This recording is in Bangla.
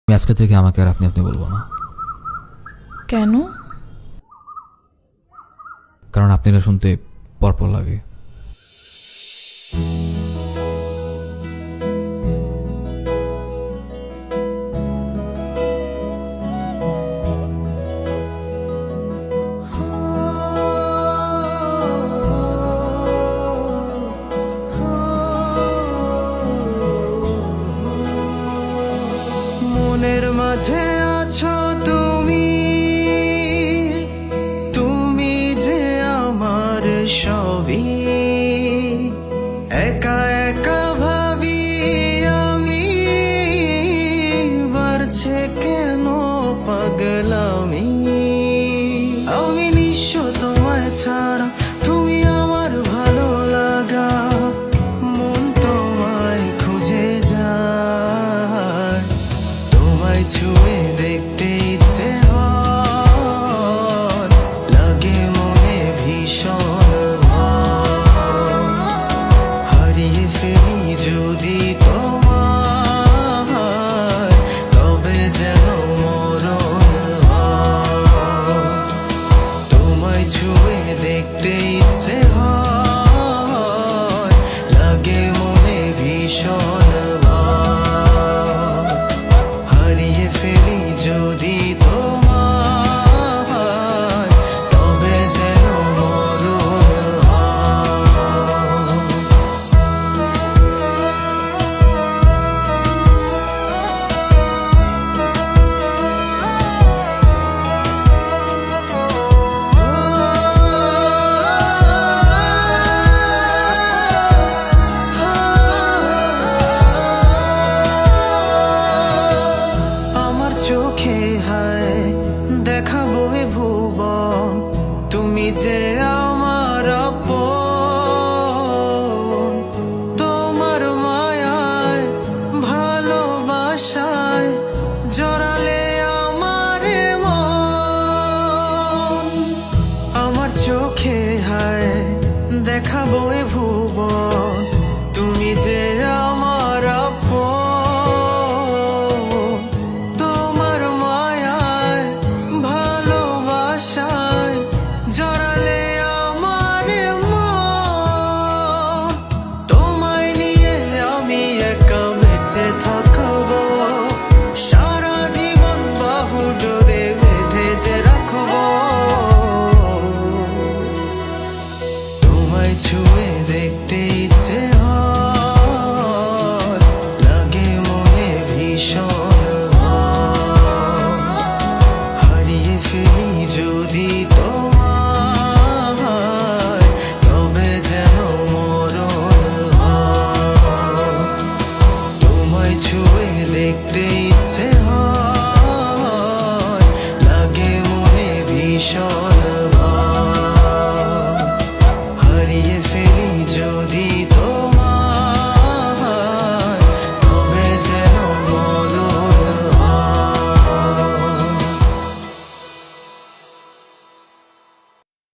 আমি আজকে থেকে আমাকে আর আপনি আপনি বলবো না। কেন? কারণ আপনারা শুনতে পরপর লাগে। মনের মাঝে আছো তুমি, তুমি যে আমার সবই। একা একা ভাবি আমি, বাড়ছে কেন পাগলামি। আমি নিঃস্ব তোমায় ছাড়া, তুমি আমার ভালো লাগা। মন তোমায় খুঁজে যায়, তোমায় ছুঁয়ে দেখতে ইচ্ছে